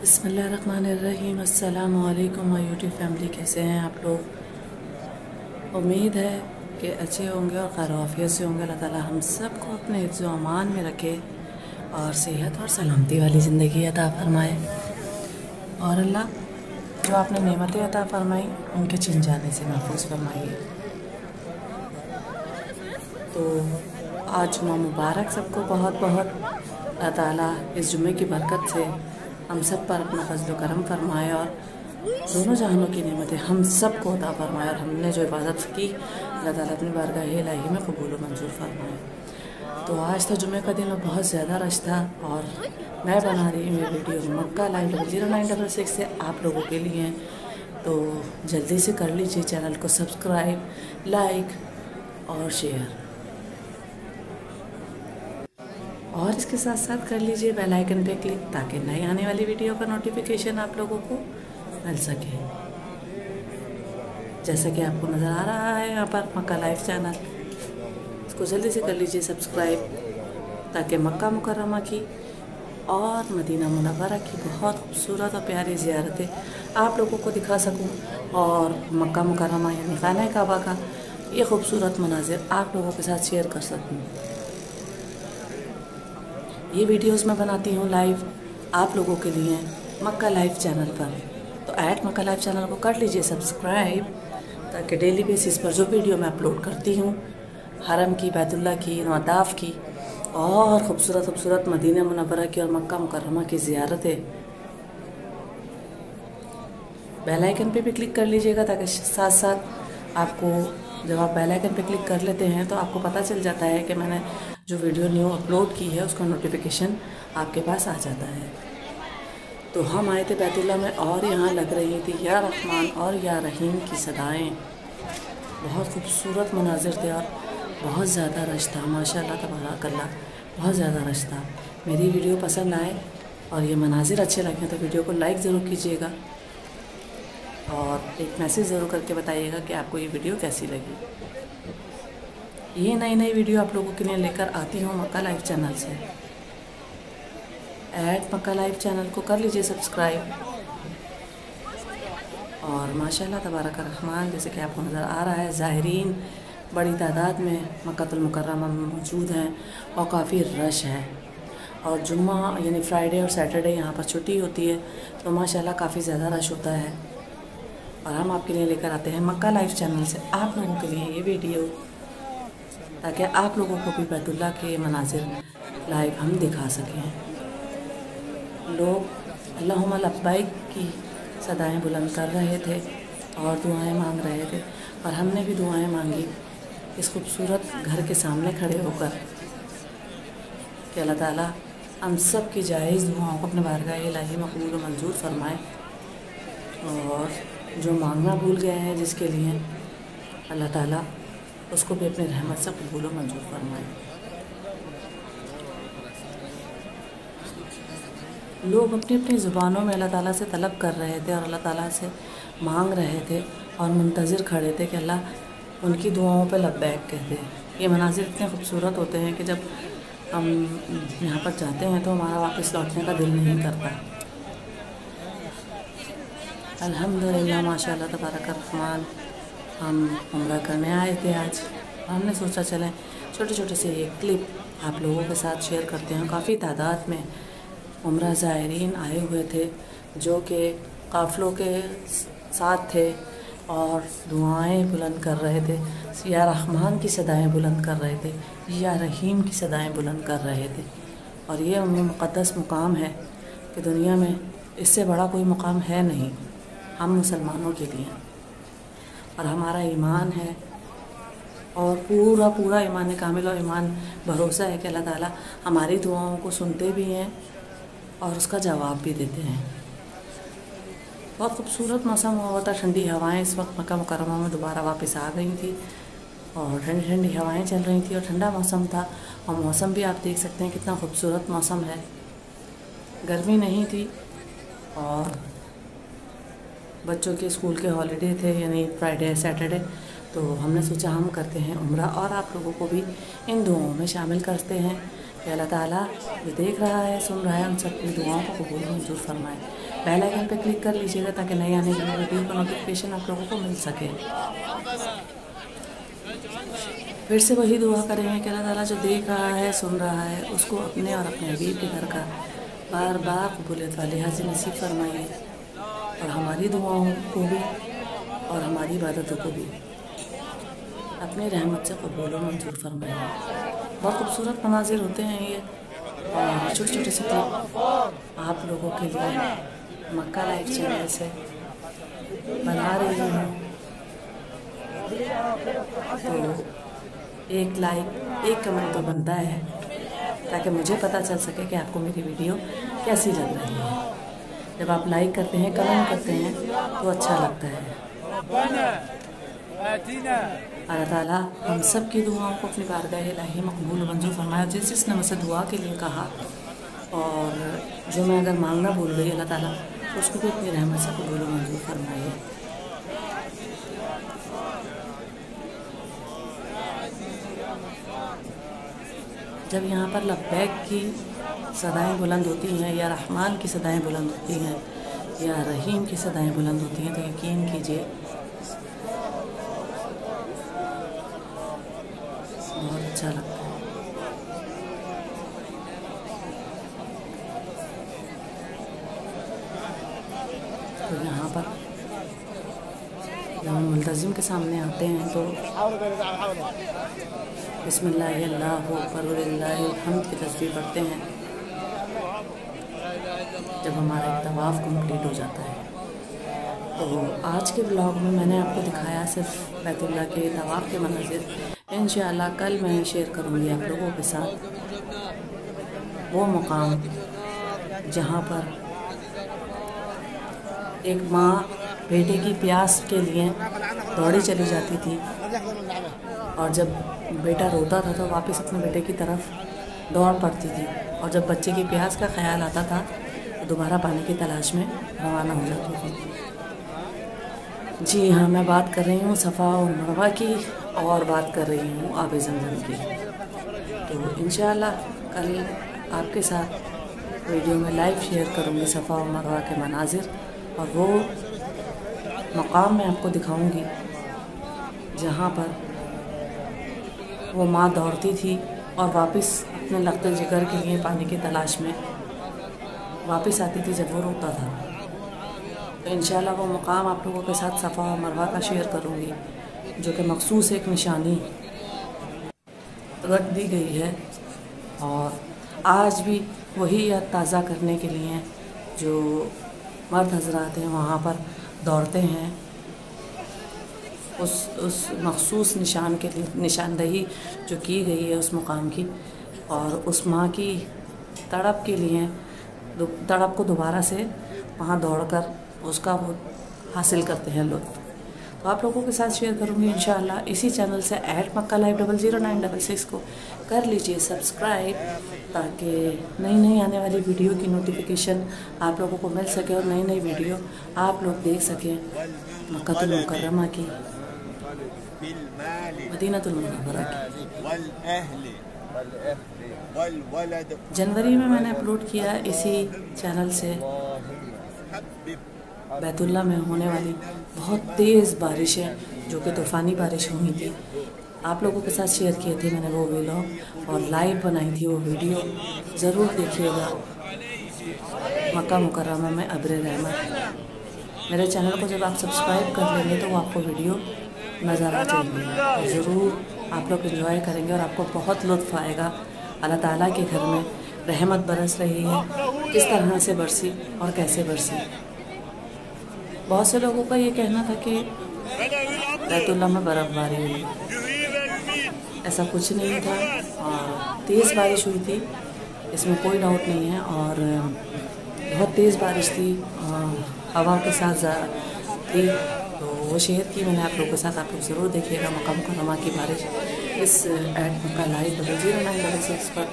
बिस्मिल्लाहिर्रहमानिर्रहीम। अस्सलाम वालेकुम माय यूट्यूब फैमिली, कैसे हैं आप लोग? उम्मीद है कि अच्छे होंगे और खैर से होंगे। अल्लाह ताला हम सब को अपने हिफ्ज़ व अमान में रखे और सेहत और सलामती वाली ज़िंदगी अता फरमाए। और अल्लाह जो आपने नेमतें अता फरमाई उनके छिन जाने से महफूज फरमाइए। तो आज जुम्मा मुबारक सबको बहुत बहुत। अल्लाह ताला इस जुम्मे की बरकत से हम सब पर अपना फजल करम फरमाए और दोनों जहानों की नेमतें हम सब को अता फरमाए। और हमने जो इबादत की अल्लाह ताला अपनी बारगाह इलाही में कबूल व मंजूर फरमाए। तो आज था जुम्मे का दिन और बहुत ज़्यादा रश था और मैं बना रही हूँ ये वीडियो मक्का लाइव 0966 से आप लोगों के लिए। तो जल्दी से कर लीजिए चैनल को सब्सक्राइब, लाइक और शेयर, और इसके साथ साथ कर लीजिए बेल आइकन पे क्लिक ताकि नई आने वाली वीडियो का नोटिफिकेशन आप लोगों को मिल सके। जैसा कि आपको नज़र आ रहा है यहाँ पर मक्का लाइव चैनल, इसको जल्दी से कर लीजिए सब्सक्राइब ताकि मक्का मुकर्रमा की और मदीना मुनव्वरा की बहुत खूबसूरत और प्यारी ज़ियारतें आप लोगों को दिखा सकूं और मक्का मुकर्रमा यानी खाना काबा का ये खूबसूरत मनाजिर आप लोगों के साथ शेयर कर सकूं। ये वीडियोस मैं बनाती हूँ लाइव आप लोगों के लिए मक्का लाइव चैनल पर। तो ऐड मक्का लाइव चैनल को कर लीजिए सब्सक्राइब ताकि डेली बेसिस पर जो वीडियो मैं अपलोड करती हूँ हरम की, बैतुल्लाह की, नवादाफ की और खूबसूरत मदीना मुनव्वरा की और मक्का मुकर्रमा की ज़ियारतें, बेल आइकन पे भी क्लिक कर लीजिएगा ताकि साथ साथ आपको जब आप बेल आइकन पे क्लिक कर लेते हैं तो आपको पता चल जाता है कि मैंने जो वीडियो न्यू अपलोड की है उसका नोटिफिकेशन आपके पास आ जाता है। तो हम आए थे बैतुल्लाह में और यहाँ लग रही थी या रहमान और या रहीम की सदाएं। बहुत खूबसूरत मनाजिर थे और बहुत ज़्यादा रश था। माशाल्लाह तबारकल्लाह, बहुत ज़्यादा रश था। मेरी वीडियो पसंद आए और ये मनाजिर अच्छे लगे तो वीडियो को लाइक ज़रूर कीजिएगा और एक मैसेज ज़रूर करके बताइएगा कि आपको ये वीडियो कैसी लगी। ये नई वीडियो आप लोगों के लिए लेकर आती हूँ मक्का लाइव चैनल से। ऐड मक्का लाइव चैनल को कर लीजिए सब्सक्राइब और माशाल्लाह तबारक रहमान, जैसे कि आपको नज़र आ रहा है ज़ाहिरीन बड़ी तादाद में मक्कातुल मुकर्रमा में मौजूद हैं और काफ़ी रश है। और जुम्मा यानी फ्राइडे और सैटरडे यहाँ पर छुट्टी होती है तो माशाल्लाह काफ़ी ज़्यादा रश होता है। और हम आपके लिए लेकर आते हैं मक्का लाइव चैनल से आप लोगों के लिए ये वीडियो ताकि आप लोगों को भी बैतुल्लाह के मनाजिर लाइव हम दिखा सकें। लोग अल्लाहुम्मा लब्बैक की सदाएं बुलंद कर रहे थे और दुआएं मांग रहे थे और हमने भी दुआएं मांगी इस खूबसूरत घर के सामने खड़े होकर कि अल्लाह ताला हम सब की जायज़ दुआओं को अपने बारगाह इलाही में कबूल व मंजूर फरमाए और जो मांगना भूल गए हैं जिसके लिए अल्लाह ताला उसको भी अपनी रहमत से कबूल व मंजूर फरमाए। लोग अपनी अपनी ज़ुबानों में अल्लाह ताला से तलब कर रहे थे और अल्लाह ताला से मांग रहे थे और मुंतज़िर खड़े थे कि अल्लाह उनकी दुआओं पे लब्बैक कहते। ये मनाज़िर इतने खूबसूरत होते हैं कि जब हम यहाँ पर जाते हैं तो हमारा वापस लौटने का दिल नहीं करता। अल्हम्दुलिल्लाह माशाअल्लाह तबारक रहमान, हम उम्रा करने आए थे आज। हमने सोचा चलें छोटे छोटे से ये क्लिप आप लोगों के साथ शेयर करते हैं। काफ़ी तादाद में उम्रा ज़ायरीन आए हुए थे जो कि काफ़िलों के साथ थे और दुआएं बुलंद कर रहे थे, या रहमान की सदाएं बुलंद कर रहे थे, या रहीम की सदाएं बुलंद कर रहे थे। और ये मुक़द्दस मुकाम है कि दुनिया में इससे बड़ा कोई मुकाम है नहीं हम मुसलमानों के लिए। और हमारा ईमान है और पूरा पूरा ईमान कामिल और ईमान भरोसा है कि अल्लाह ताला हमारी दुआओं को सुनते भी हैं और उसका जवाब भी देते हैं। बहुत खूबसूरत मौसम हुआ था, ठंडी हवाएं इस वक्त मक्का मुकर्रमा में दोबारा वापस आ गई थी और ठंडी ठंडी हवाएं चल रही थी और ठंडा मौसम था। और मौसम भी आप देख सकते हैं कितना खूबसूरत मौसम है, गर्मी नहीं थी और बच्चों के स्कूल के हॉलीडे थे, यानी फ्राइडे सैटरडे। तो हमने सोचा हम करते हैं उम्रा और आप लोगों को भी इन दुआओं में शामिल करते हैं कि अल्लाह ताला जो देख रहा है सुन रहा है उन सब की दुआओं को कबूल मंजूर फरमाए। बेल आइकन पे क्लिक कर लीजिएगा ताकि नई आने वाली वीडियो का नोटिफिकेशन आप लोगों को मिल सके। फिर से वही दुआ करेंगे कि अल्लाह ताला जो देख रहा है सुन रहा है उसको अपने और अपने हबीब के घर का बार बार कबूलियत वाले हाजिर नसीब फरमाइए और हमारी दुआओं को भी और हमारी इबादतों को भी अपनी रहमत से कबूल और मंजूर फरमाइए। बहुत खूबसूरत मनाजिर होते हैं ये और छोटे छोटे से क्लिप आप लोगों के लिए मक्का लाइव चैनल से बना रही हूँ। तो एक लाइक एक कमेंट तो बनता है ताकि मुझे पता चल सके कि आपको मेरी वीडियो कैसी लग रही है। जब आप लाइक करते हैं कमेंट करते हैं तो अच्छा लगता है। अल्लाह ताला हम सब की दुआओं को अपनी बारगाह इलाही मकबूल मंजूर फरमाया। जिसने मुझसे दुआ के लिए कहा और जो मैं अगर मांगना भूल गई अल्लाह ताला तो उसको भी अपनी रहमत से कबूल मंजूर फरमाइए। जब यहाँ पर लब्बैक की सदाएं बुलंद होती हैं या रहमान की सदाएं बुलंद होती हैं या रहीम की सदाएं बुलंद होती हैं तो यकीन कीजिए बहुत अच्छा लगता है। तो यहाँ पर जब हम मुल्तज़िम के सामने आते हैं तो बिस्मिल्लाह अल्लाहु अकबर वलिल्लाहिल हम्द की तस्बीह पढ़ते हैं जब हमारा एक तवाफ़ कंप्लीट हो जाता है। तो आज के ब्लॉग में मैंने आपको दिखाया सिर्फ बैतुल्लाह के तवाफ़ के मनाज़िर। इंशाअल्लाह कल मैं शेयर करूँगी आप लोगों के साथ वो मुकाम जहाँ पर एक माँ बेटे की प्यास के लिए दौड़ी चली जाती थी और जब बेटा रोता था तो वापस अपने बेटे की तरफ दौड़ पड़ती थी और जब बच्चे की प्यास का ख्याल आता था तो दोबारा पानी की तलाश में रवाना हो जाती थी। जी हाँ, मैं बात कर रही हूँ सफ़ा और मरवा की और बात कर रही हूँ आब ज़मज़म की। तो इंशाअल्लाह कल आपके साथ वीडियो में लाइव शेयर करूँगी सफ़ा और मरवा के मनाजिर और वो मकाम मैं आपको दिखाऊँगी जहाँ पर वो माँ दौड़ती थी और वापस अपने लख्ते जिगर के लिए पानी की तलाश में वापस आती थी जब वो रोता था। तो इंशाअल्लाह वो मुकाम आप लोगों के साथ सफ़ा और मरवा का शेयर करूँगी जो कि मखसूस एक निशानी रख दी गई है और आज भी वही याद ताज़ा करने के लिए जो मर्द हजरात हैं वहाँ पर दौड़ते हैं उस मखसूस निशान के लिए निशानदही जो की गई है उस मुकाम की और उस माँ की तड़प के लिए तड़प को दोबारा से वहाँ दौड़कर उसका वो हासिल करते हैं लुत्फ़। तो आप लोगों के साथ शेयर करूँगी इंशाअल्लाह इसी चैनल से @मक्का लाइव 00966 को कर लीजिए सब्सक्राइब ताकि नई नई आने वाली वीडियो की नोटिफिकेशन आप लोगों को मिल सके और नई नई वीडियो आप लोग देख सकें मक्कातुल मुकर्रमा की, मदीनातुल मुनव्वरा की। जनवरी में मैंने अपलोड किया इसी चैनल से बैतुल्लाह में होने वाली बहुत तेज़ बारिशें जो कि तूफ़ानी बारिश हुई थी आप लोगों के साथ शेयर किए थे मैंने वो व्लॉग और लाइव बनाई थी वो वीडियो, ज़रूर देखिएगा। मक्का मुकर्रमा में अब्र रहमत। मेरे चैनल को जब आप सब्सक्राइब कर लेंगे तो वो आपको वीडियो नज़र आ जाएगी और ज़रूर आप लोग एंजॉय करेंगे और आपको बहुत लुत्फ़ आएगा। अल्लाह ताला के घर में रहमत बरस रही है, किस तरह से बरसी और कैसे बरसी। बहुत से लोगों का ये कहना था कि बैतुल्लाह में बर्फ़बारी हुई, ऐसा कुछ नहीं था और तेज़ बारिश हुई थी, इसमें कोई डाउट नहीं है। और बहुत तेज़ बारिश थी, हवा के साथ थी, तो वो शेयर की मैंने आप लोगों के साथ। आप लोग ज़रूर देखिएगा मक्का मुकर्रमा की बारिश। इस ऐड का लाइक 0966 पर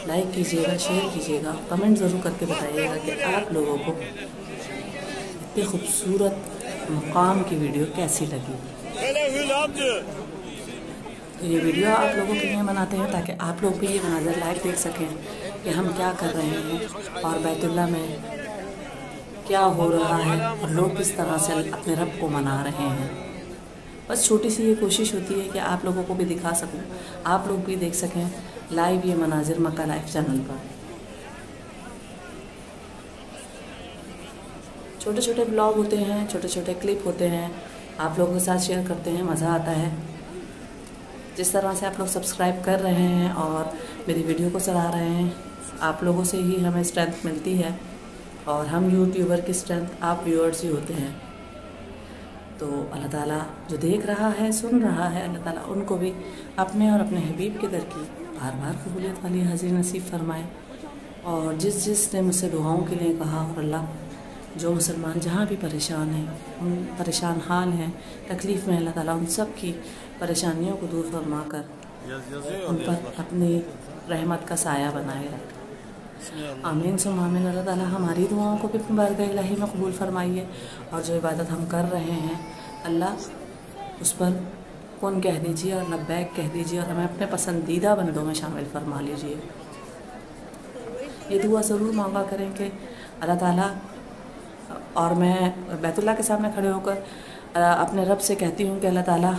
लाइक कीजिएगा, शेयर कीजिएगा, कमेंट ज़रूर करके बताइएगा कि आप लोगों को इतनी खूबसूरत मकाम की वीडियो कैसी लगी। तो ये वीडियो आप लोगों के लिए बनाते हैं ताकि आप लोग भी ये मनाज़र लाइव देख सकें कि हम क्या कर रहे हैं और बैतुल्लाह में क्या हो रहा है और लोग किस तरह से अपने रब को मना रहे हैं। बस छोटी सी ये कोशिश होती है कि आप लोगों को भी दिखा सकूं, आप लोग भी देख सकें लाइव ये मनाज़िर मक्का लाइव चैनल पर। छोटे छोटे ब्लॉग होते हैं, छोटे छोटे क्लिप होते हैं, आप लोगों के साथ शेयर करते हैं, मज़ा आता है। जिस तरह से आप लोग सब्सक्राइब कर रहे हैं और मेरी वीडियो को सराह रहे हैं, आप लोगों से ही हमें स्ट्रेंथ मिलती है और हम यूट्यूबर की स्ट्रेंथ आप व्यूअर्स ही होते हैं। तो अल्लाह ताला जो देख रहा है, सुन रहा है, अल्लाह ताला उनको भी अपने और अपने हबीब के दर की बार बार कबूलियत वाली हाज़िरी नसीब फरमाए। और जिसने मुझसे दुआओं के लिए कहा, और अल्लाह जो मुसलमान जहाँ भी परेशान हैं, उन परेशान हाल हैं, तकलीफ़ में, अल्लाह ताला उन सब की परेशानियों को दूर फरमा कर उन पर अपनी रहमत का साया बनाए रखे। आमीन सुम्मा आमीन। अल्लाह ताला हमारी दुआओं को भी अपनी बारगाह इलाही में कबूल फरमाइए और जो इबादत हम कर रहे हैं अल्लाह उस पर कुन कह दीजिए और लब्बैक कह दीजिए और हमें अपने पसंदीदा बंदों में शामिल फरमा लीजिए। ये दुआ ज़रूर मांगा करें कि अल्लाह ताला, और मैं बैतुल्लाह के सामने खड़े होकर अपने रब से कहती हूँ कि अल्लाह ताला,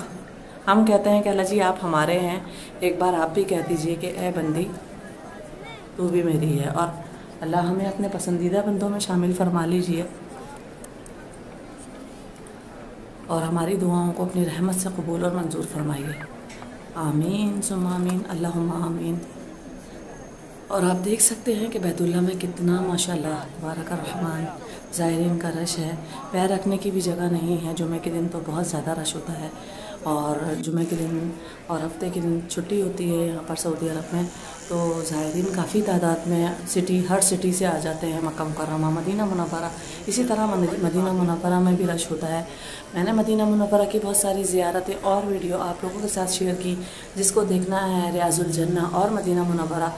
हम कहते हैं कि अल्लाह जी आप हमारे हैं, एक बार आप भी कह दीजिए कि ए बंदी तू भी मेरी है। और अल्लाह हमें अपने पसंदीदा बंदों में शामिल फरमा लीजिए और हमारी दुआओं को अपनी रहमत से कबूल और मंजूर फरमाइए। आमीन सुम्मा आमीन, अल्लाहुम्मा आमीन। और आप देख सकते हैं कि बैतुल्लाह में कितना माशाल्लाह तबारक रहमान ज़ायरीन का रश है। पैर रखने की भी जगह नहीं है। जुमे के दिन तो बहुत ज़्यादा रश होता है और जुमे के दिन और हफ्ते के दिन छुट्टी होती है यहाँ पर सऊदी अरब में, तो ज़ायरीन काफ़ी तादाद में हर सिटी से आ जाते हैं मक्का मुकर्रमा, मदीना मुनव्वरा। इसी तरह मदीना मुनव्वरा में भी रश होता है। मैंने मदीना मुनव्वरा की बहुत सारी ज़ियारतें और वीडियो आप लोगों के साथ शेयर की। जिसको देखना है रियाजुल जन्ना और मदीना मुनव्वरा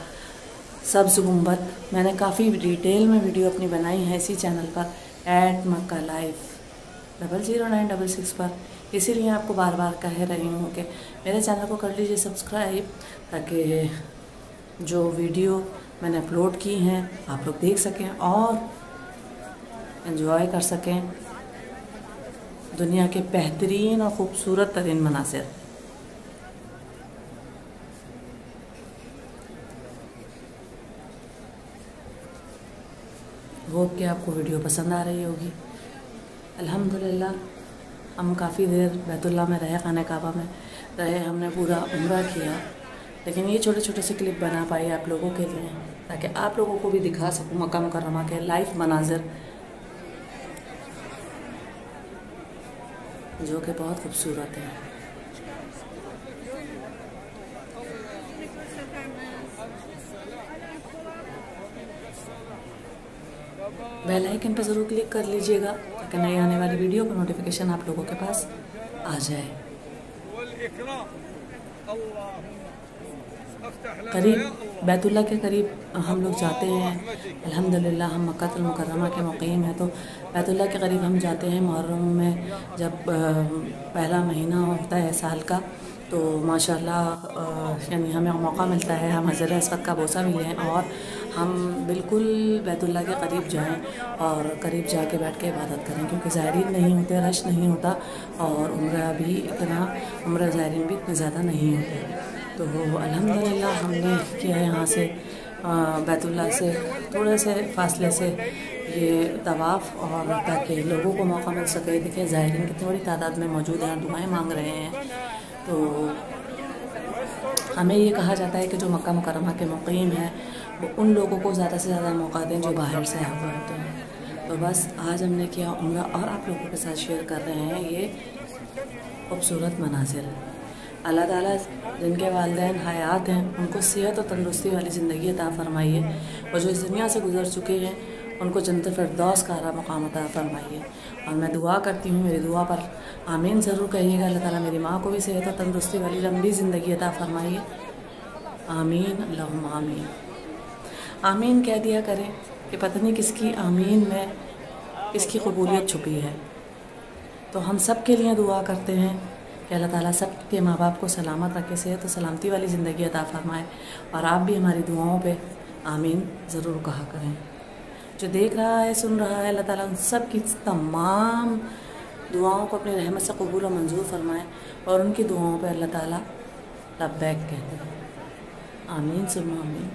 सब्ज़ गुंबद, मैंने काफ़ी डिटेल में वीडियो अपनी बनाई है इसी चैनल पर @मक्का लाइव 00966 पर। इसीलिए आपको बार बार कह रही हूँ कि मेरे चैनल को कर लीजिए सब्सक्राइब ताकि जो वीडियो मैंने अपलोड की हैं आप लोग देख सकें और एंजॉय कर सकें दुनिया के बेहतरीन और ख़ूबसूरत तरीन मनाज़िर। होप कि आपको वीडियो पसंद आ रही होगी। अल्हम्दुलिल्लाह हम काफ़ी देर बैतुल्लाह में रहे, खाने काबा में रहे, हमने पूरा उम्रा किया, लेकिन ये छोटे छोटे से क्लिप बना पाई आप लोगों के लिए ताकि आप लोगों को भी दिखा सकूँ मक्का मुकर्रमा के लाइव मनाज़िर जो कि बहुत खूबसूरत है। बेल आइकन पर ज़रूर क्लिक कर लीजिएगा ताकि नई आने वाली वीडियो का नोटिफिकेशन आप लोगों के पास आ जाए। करीब बैतुल्लाह के करीब हम लोग जाते हैं। अल्हम्दुलिल्लाह हम मक्कातुल मुकर्रमा के मुक़ीम हैं, तो बैतुल्लाह के करीब हम जाते हैं मुहर्रम में, जब पहला महीना होता है साल का, तो माशाल्लाह यानी हमें मौका मिलता है हम हज़रत अस्वद का बोसा भी लें और हम बिल्कुल बैतुल्लाह के करीब जाएं और करीब जाके बैठ के इबादत करें, क्योंकि ज़ायरीन नहीं होते, रश नहीं होता और उम्रा ज़ायरीन भी इतने ज़्यादा नहीं होते। तो अल्हम्दुलिल्लाह हमने किया यहाँ से बैतुल्लाह से थोड़े से फासले से ये तवाफ़, और ताकि लोगों को मौका मिल सके। देखिए ज़ायरीन कितनी बड़ी तादाद में मौजूद हैं, दुआएं मांग रहे हैं। तो हमें ये कहा जाता है कि जो मक्का मुकर्रमा के मुक़ीम हैं वो उन लोगों को ज़्यादा से ज़्यादा मौका दें जो बाहर से आए हुए होते हैं। तो बस आज हमने किया उम्रा और आप लोगों के साथ शेयर कर रहे हैं ये खूबसूरत मनाज़िर। अल्लाह ताला जिनके वालिदैन हयात हैं उनको सेहत और तंदुरुस्ती वाली ज़िंदगी अता फ़रमाइए, और जो इस दुनिया से गुज़र चुके हैं उनको जन्नत फ़िरदौस का आला मक़ाम अता फ़रमाइए। और मैं दुआ करती हूँ, मेरी दुआ पर आमीन ज़रूर कहिएगा। अल्लाह ताला मेरी माँ को भी सेहत और तंदुरुस्ती वाली लंबी ज़िंदगी अता फ़रमाइए। आमीन अल्लाहुम्मा आमीन। आमीन कह दिया करें कि पता नहीं किसकी आमीन में किसकी कबूलियत छुपी है। तो हम सब के लिए दुआ करते हैं कि अल्लाह ताला सब के माँ बाप को सलामत रखे, सेहत और सलामती वाली ज़िंदगी अता फ़रमाए। और आप भी हमारी दुआओं पे आमीन ज़रूर कहा करें। जो देख रहा है, सुन रहा है, अल्लाह ताला उन सब की तमाम दुआओं को अपनी रहमत से कबूल और मंजूर फरमाए, और उनकी दुआओं पे अल्लाह ताला लब्बैक कहते हैं। आमीन सुम्मा आमीन।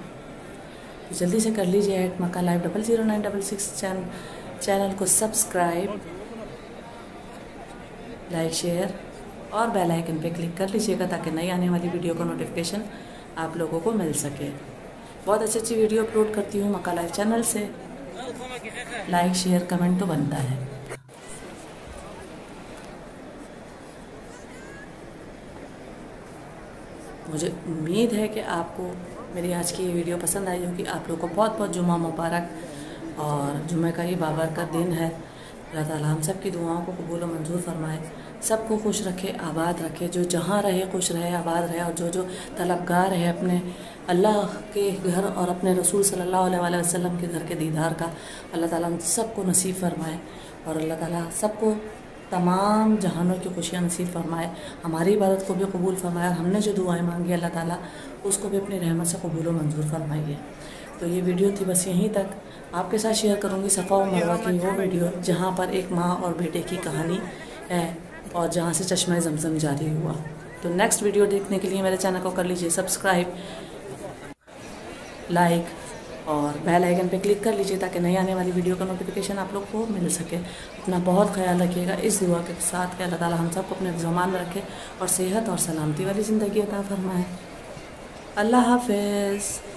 तो जल्दी से कर लीजिए मक्का लाइव 00966 चैनल को सब्सक्राइब, लाइक, शेयर और बेल आइकन पे क्लिक कर लीजिएगा ताकि नई आने वाली वीडियो का नोटिफिकेशन आप लोगों को मिल सके। बहुत अच्छी अच्छी वीडियो अपलोड करती हूँ मक्का लाइव चैनल से। लाइक, शेयर, कमेंट तो बनता है। मुझे उम्मीद है कि आपको मेरी आज की ये वीडियो पसंद आई होगी। आप लोगों को बहुत बहुत जुम्मा मुबारक, और जुम्मे का ये बाबरकत दिन है। अल्लाह ताला हम सब की दुआओं को कबूल और मंजूर फरमाए, सबको खुश रखे, आबाद रखे। जो जहाँ रहे खुश रहे, आबाद रहे, और जो तलबगार है अपने अल्लाह के घर और अपने रसूल सल्लल्लाहु अलैहि वसल्लम के घर के दीदार का, अल्लाह ताला हम सबको नसीब फरमाए। और अल्लाह ताला सबको तमाम जहानों की खुशियाँ नसीब फरमाए, हमारी इबादत को भी कबूल फरमाए। हमने जो दुआएं मांगी अल्लाह ताला उसको भी अपनी रहमत से कबूल और मंजूर फरमाइए। तो ये वीडियो थी बस यहीं तक। आपके साथ शेयर करूँगी सफ़ा और मरवा की वो वीडियो जहाँ पर एक माँ और बेटे की कहानी है, और जहाँ से चश्मा ज़मज़म जारी हुआ। तो नेक्स्ट वीडियो देखने के लिए मेरे चैनल को कर लीजिए सब्सक्राइब, लाइक और बेल आइकन पे क्लिक कर लीजिए ताकि नई आने वाली वीडियो का नोटिफिकेशन आप लोग को मिल सके। अपना बहुत ख्याल रखिएगा इस दुआ के साथ कि अल्लाह ताला हम सबको अपने ज़मान में रखे और सेहत और सलामती वाली ज़िंदगी अता फरमाए। अल्लाह हाफ़िज़।